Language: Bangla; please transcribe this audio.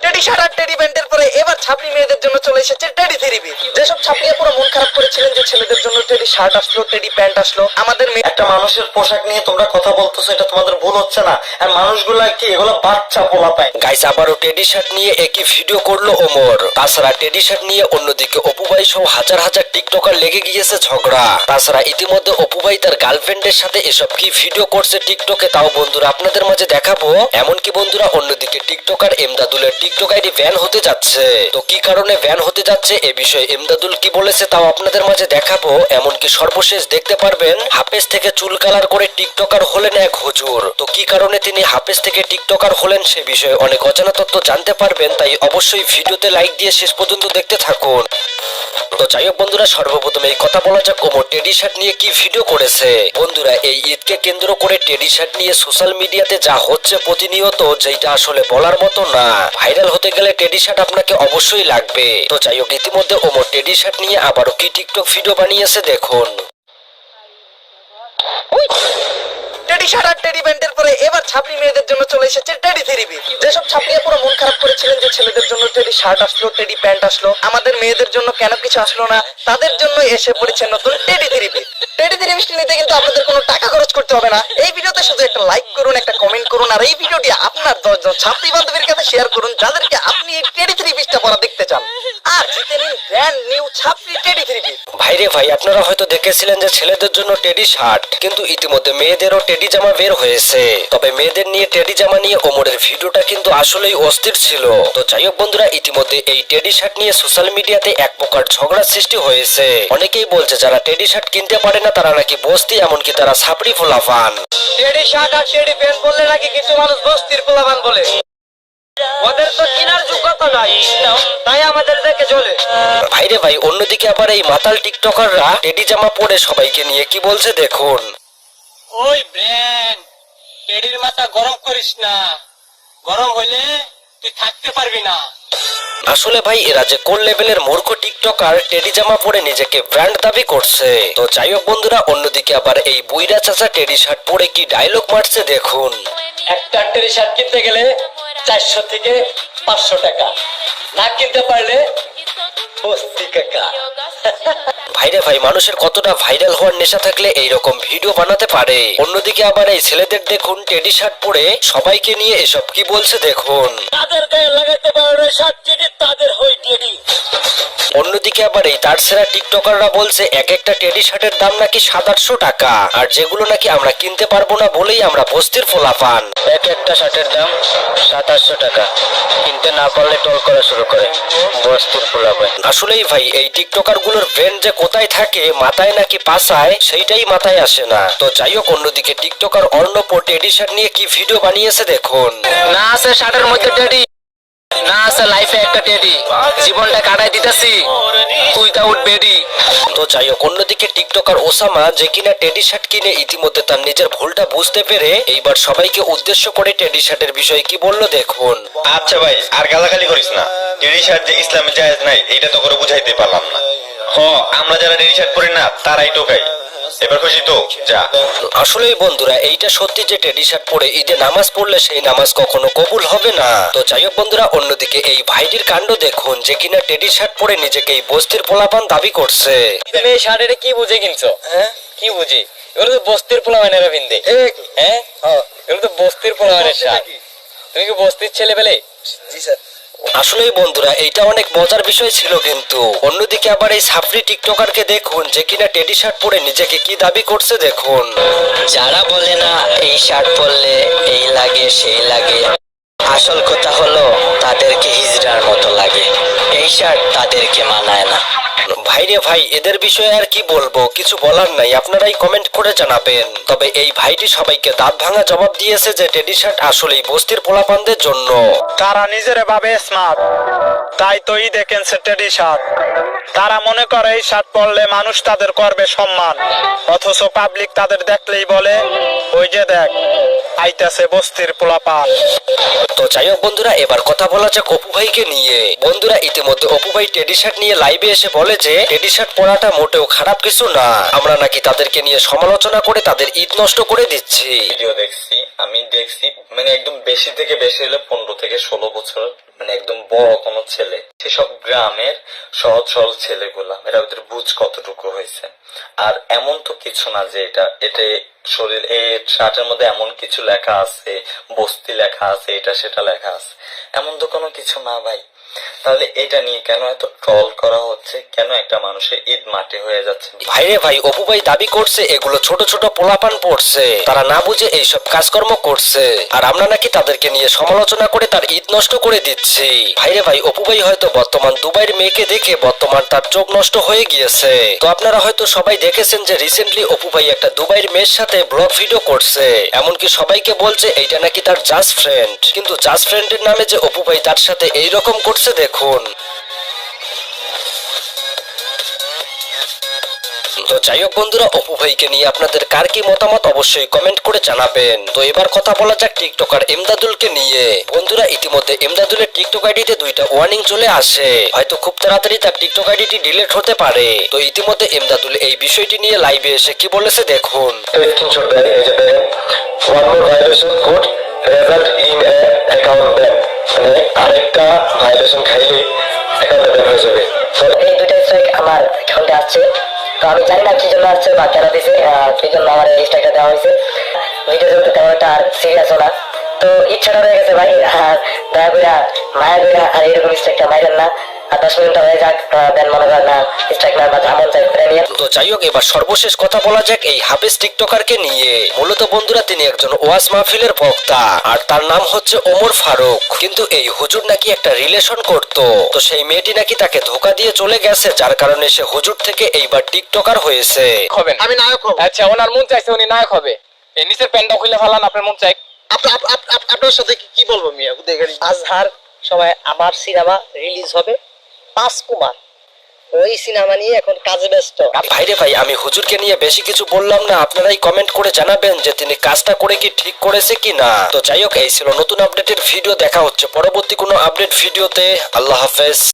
টেডি শার্ট আর টেডি প্যান্টের পরে এবার ছাপড়ি মেয়েদের জন্য চলে এসেছে টেডি থ্রি পিস। যেসব ছাপড়িয়া পুরো মন খারাপ করেছিলেন যে ছেলেদের জন্য টেডি শার্ট আসলো, টেডি প্যান্ট আসলো, আমাদের একটা মানুষের পোশাক নিয়ে তোমরা কথা বলতেছো, এটা তোমাদের ভুল হচ্ছে না? আর মানুষগুলা কি এগুলো বাচ্চা পোলা পায়? গাইস আবারও টেডি শার্ট নিয়ে একই ভিডিও করলো ওমর। তাছাড়া টেডি শার্ট নিয়ে অন্যদিকে অপু ভাই সহ হাজার হাজার টিকটকার লেগে গিয়েছে ঝগড়া। তাছাড়া ইতিমধ্যে অপু ভাই তার গার্লফ্রেন্ডের সাথে এসব কি ভিডিও করছে টিকটকে তাও বন্ধুরা আপনাদের মাঝে দেখাবো। এমনকি বন্ধুরা অন্যদিকে টিকটকার এমদাদুলের টিকটক আইডি ব্যান হতে যাচ্ছে। তো কি কারণে ব্যান হতে যাচ্ছে এ বিষয়ে এমদাদুল কি বলেছে তাও আপনাদের মাঝে দেখাবো। এমনকি সর্বশেষ দেখতে পারবেন হাফেজ থেকে চুল কালার করে টিকটকার হলেন এক হুজুর। তো কি কারণে তিনি হাফেজ থেকে টিকটকার হলেন সে বিষয়ে অনেক অজানা তথ্য জানতে পারবেন, তাই অবশ্যই ভিডিওতে লাইক দিয়ে শেষ পর্যন্ত দেখতে থাকুন। তো যাই হোক বন্ধুরা, সর্বপ্রথম এই কথা বলা যাক ওমর টেডি শার্ট নিয়ে কি ভিডিও করেছে। বন্ধুরা এই ঈদকে কেন্দ্র করে টেডি শার্ট নিয়ে সোশ্যাল মিডিয়াতে যা হচ্ছে প্রতিনিয়ত, যেটা আসলে বলার মতো না। ভাইরাল হতে গেলে টেডি শার্ট আপনাকে অবশ্যই লাগবে। তো যাই হোক ইতিমধ্যে ওমর টেডি শার্ট নিয়ে আবারও কি টিকটক ভিডিও বানিয়েছে দেখুন। টেডি শার্ট আর টেডি প্যান্টের পরে এবার ছাপড়ি মেয়েদের জন্য চলে এসেছে টেডি থ্রি পিস। যেসব ছাপড়িয়া পুরো মন খারাপ করেছিলেন যে ছেলেদের জন্য টেডি শার্ট আসলো, টেডি প্যান্ট আসলো, আমাদের মেয়েদের জন্য কেন কিছু আসলো না, তাদের জন্য এসে পড়েছে নতুন teddy three piece. Teddy three পিসটি নিতে কিন্তু আপনাদের কোনো টাকা খরচ করতে হবে না। এই ভিডিওতে শুধু একটা লাইক করুন, একটা কমেন্ট করুন, আর এই ভিডিওটি আপনার 10 জন ছাপড়ি বান্ধবীর কাছে শেয়ার করুন যাদেরকে আপনি এই টেডি থ্রি পিসটা পরা দেখতে চান, আর জিতে নিন ব্র্যান্ড নিউ ছাপড়ি টেডি থ্রি পিস। ভাইরে ভাই, আপনারা হয়তো দেখেছিলেন যে ছেলেদের জন্য টেডি শার্ট, কিন্তু ইতিমধ্যে মেয়েদেরও টেডি জামা বের হয়েছে। তবে মেয়েদের নিয়ে টেডি জামা নিয়ে ওমরের ভিডিওটা কিন্তু আসলেই অস্থির ছিল। তো যাই হোক বন্ধুরা, ইতিমধ্যে এই টেডি শার্ট নিয়ে সোশ্যাল মিডিয়াতে এক প্রকার ঝগড়ার সৃষ্টি হয়েছে। অনেকেই বলছে যারা টেডি শার্ট কিনতে পারে না তারা নাকি বস্তি, এমনকি তারা ছাপড়ি ফোলাফান। টেডি শার্ট আর টেডি প্যান্ট বললে নাকি কিছু মানুষ বস্তির পোলাপান বলে। ওদের তো কেনার যোগ্যতা নাই, তাই আমাদের দেখে চলে। ভাইরে ভাই, অন্যদিকে আবার এই মাতাল টিকটকাররা টেডি জামা পরে সবাইকে নিয়ে কি বলছে দেখুন। ওই ব্র্যান্ড, টেডির মাথা গরম করিস না, গরম হইলে তুই থাকতে পারবি না। আসলে ভাই এরা যে কোন লেভেলের মূর্খ টিকটকার, টেডি জামা পরে নিজেকে ব্র্যান্ড দাবি করছে। তো যাই হোক বন্ধুরা, অন্যদিকে আবার এই বুইরা চাচা টেডি শার্ট পরে কি ডায়লগ মারছে দেখুন। একটা টেডি শার্ট কিনতে গেলে 400 থেকে 500 টাকা, না কিনতে পারলে বস্তি কাকা। ভাইরে ভাই, মানুষের কতটা ভাইরাল হওয়ার নেশা থাকলে এইরকম ভিডিও বানাতে পারে। অন্যদিকে আবার এই ছেলেদের দেখুন টেডি শার্ট পরে সবাইকে নিয়ে এসব কি বলছে দেখুন। তাদের গায়ে লাগাতে পারবে শার্ট, টেডি তাদের হই টেডি। অন্যদিকে আবার এই তারছেরা টিকটকাররা বলছে এক একটা টেডি শার্টের দাম নাকি 700-800 টাকা, আর যেগুলো নাকি আমরা কিনতে পারবো না বলেই আমরা বস্তির ফোলাফান। এক একটা শার্টের দাম 700-800 টাকা, কিনতে না পারলে টল করা শুরু করে বস্তির পোলাপান। আসলেই ভাই এই টিকটকার গুলোর ব্রেন যে কোথায় থাকে, মাথায় নাকি পাছায়, সেইটাই মাথায় আসে না। তো যাই হোক অন্যদিকে টিকটকার অর্ণব টেডি শার্ট নিয়ে কি ভিডিও বানিয়েছে দেখুন। না আছে শার্টের মধ্যে টেডি, না আছে লাইফে একটা টেডি, জীবনটা কাটাই দিতেছি উইদাউট বেডি। তো যাই হোক অন্যদিকে টিকটকার ওসামা যে কিনা টেডি শার্ট কিনে ইতিমধ্যে তার নিজের ভুলটা বুঝতে পেরে এইবার সবাইকে উদ্দেশ্য করে টেডি শার্টের বিষয়ে কি বললো দেখুন। আচ্ছা ভাই, আর গালাগালি করিস না। টেডি শার্ট যে ইসলামে জায়েজ নাই এটা তো করে বুঝাইতে পারলাম না। আমরা যারা টেডি শার্ট পরি না তারাই টোকাই। এবার খুশি তো? যা। আসলেই বন্ধুরা, এইটা সত্যি যে টেডি শার্ট পরে ঈদে নামাজ পড়লে সেই নামাজ কখনো কবুল হবে না। তো যাই হোক বন্ধুরা, অন্যদিকে এই ভাইটির কাণ্ড দেখুন যে কিনা টেডি শার্ট পরে নিজেকে এই বস্তির পোলাপান দাবি করছে। তুমি এই শার্ট এটা কি বুঝে কিনছো? হ্যাঁ কি বুঝি? এগুলো তো বস্তির পোলাপানেরা পিনতে। হ্যাঁ এগুলো তো বস্তির পোলাপানের শার্ট। তুমি কি বস্তির ছেলে পেলে? জি স্যার। আসলেই বন্ধুরা, এইটা অনেক মজার বিষয় ছিল। কিন্তু অন্যদিকে আবার এই সাফরি টিকটকারকে দেখুন যে কিনা টেডি শার্ট পরে নিজেকে কি দাবি করছে দেখুন। যারা বলে না এই শার্ট পরলে এই লাগে সেই লাগে, আসল কথা হলো তাদেরকে হিজড়ার মতো লাগে। এই শার্ট তাদেরকে মানায় না। ভাইরে ভাই, এদের বিষয়ে আর কি বলবো, কিছু বলার নাই, আপনারাই কমেন্ট করে জানাবেন। তবে এই ভাইটি সবাইকে দাঁত ভাঙা জবাব দিয়েছে যে টেডি শার্ট আসলেই বস্তির পোলাপানদের জন্য। তারা নিজের ভাবে স্মার্ট, তাই তো ই দেখেন টেডি শার্ট। তারা মনে করে এই শার্ট পরলে মানুষ তাদের করবে সম্মান, অথচ পাবলিক তাদের দেখলেই বলে ওই যে দেখ আইতাছে বস্তির পোলাপান। তো যাই হোক বন্ধুরা, এবার কথা বলা যাক অপু ভাইকে নিয়ে। বন্ধুরা ইতিমধ্যে অপু ভাই টেডি শার্ট নিয়ে লাইভে এসে বলে যে টেডি শার্ট পরাটা মোটেও খারাপ কিছু না, আমরা নাকি তাদেরকে নিয়ে সমালোচনা করে তাদের ঈদ নষ্ট করে দিচ্ছি। ভিডিও দেখছি, আমি দেখছি, মানে একদম বেশি থেকে বেশি হলে 15 থেকে 16 বছর মানে একদম বড় কোনো ছেলে, সেসব গ্রামের সহজ সরল ছেলেগুলা এরা ওদের বুঝ কতটুকু হয়েছে। আর এমন তো কিছু না যে এটা শরীর এই শার্টের মধ্যে এমন কিছু লেখা আছে, বস্তি লেখা আছে, এটা সেটা লেখা আছে, এমন তো কোনো কিছু না ভাই। তাহলে এটা নিয়ে কেন এত ট্রল করা হচ্ছে, কেন একটা মানুষের ঈদ মাটি হয়ে যাচ্ছে? ভাইরে ভাই, অপু ভাই দাবি করছে এগুলো ছোট ছোট পোলাপান পড়ছে, তারা না বুঝে এইসব কাজকর্ম করছে, আর আমরা নাকি তাদেরকে নিয়ে সমালোচনা করে তার ঈদ নষ্ট করে দিচ্ছি। ভাইরে ভাই, অপু ভাই হয়তো বর্তমান দুবাইয়ের মেয়েকে দেখে বর্তমান তার চোখ নষ্ট হয়ে গিয়েছে। তো আপনারা হয়তো সবাই দেখেছেন যে রিসেন্টলি অপু ভাই একটা দুবাইয়ের মেয়ের সাথে ব্লগ ভিডিও করছে, এমনকি সবাইকে বলছে এইটা নাকি তার জাস্ট ফ্রেন্ড, কিন্তু জাস্ট ফ্রেন্ডের নামে যে অপু ভাই তার সাথে এইরকম করছে দেখুন। তো যাই হোক বন্ধুরা, অপু ভাইকে নিয়ে আপনাদের কার কি মতামত অবশ্যই কমেন্ট করে জানাবেন। তো এবার কথা বলা যাক টিকটকার এমদাদুলকে নিয়ে। বন্ধুরা, ইতিমধ্যে এমদাদুলের টিকটক আইডিতে 2টা ওয়ার্নিং চলে আসে, হয়তো খুব তাড়াতাড়ি তার টিকটক আইডিটি ডিলিট হতে পারে। তো ইতিমধ্যে এমদাদুল এই বিষয়টি নিয়ে লাইভে এসে কি বলেছে দেখুন। স্ক্রিনশট দেন, এই যে দেখেন, one more violation could result in a account ban, মানে আরেকটা ভায়োলেশন খাইলে অ্যাকাউন্ট ব্যান হয়ে যাবে। তো এই দুইটা স্ট্রাইক আমার অ্যাকাউন্টে আসছে, তো আমি জানি না কি জন্য আসছে বা কেন দিছে, কি জন্য আমার এই স্ট্রাইকটা দেওয়া হয়েছে। ভিডিও যেহেতু তেমন একটা আর সিরিয়াস না, তো ইচ্ছাটা হয়ে গেছে ভাই, আর দয়া করে মায়া করে আর এরকম স্ট্রাইকটা মাইরেন না। আর 10 মিনিট হয়ে যাক, দেন মনে করেন না স্ট্রাইক না বা যেমন চাই করে নিয়ে। তো যাই হোক, এবার সর্বশেষ কথা বলা যাক এই হাফেজ টিকটকারকে নিয়ে। মূলত বন্ধুরা, তিনি একজন ওয়াজ মাহফিলের বক্তা, আর তার নাম হচ্ছে ওমর ফারুক। কিন্তু এই হুজুর নাকি একটা রিলেশন করত, তো সেই মেয়েটি নাকি তাকে ধোকা দিয়ে চলে গেছে, যার কারণে সে হুজুর থেকে এইবার টিকটকার হয়েছে। হবেন, আমি নায়ক হব। আচ্ছা, ওনার মন চাইছে উনি নায়ক হবে, এই নিচের প্যান্টটা খুলে ফেলান, আপনার মন চাই। আপনার সাথে কি বলবো মিয়া? আজহার সময় আবার সিনেমা রিলিজ হবে 5 কুমার, ওই সিনেমা নিয়ে এখন কাজে ব্যস্ত। ভাইরে ভাই, আমি হুজুরকে নিয়ে বেশি কিছু বললাম না, আপনারাই কমেন্ট করে জানাবেন যে তিনি কাজটা করে কি ঠিক করেছে কি না। তো যাই হোক, এই ছিল নতুন আপডেটের ভিডিও, দেখা হচ্ছে পরবর্তী কোনো আপডেট ভিডিওতে। আল্লাহ হাফেজ।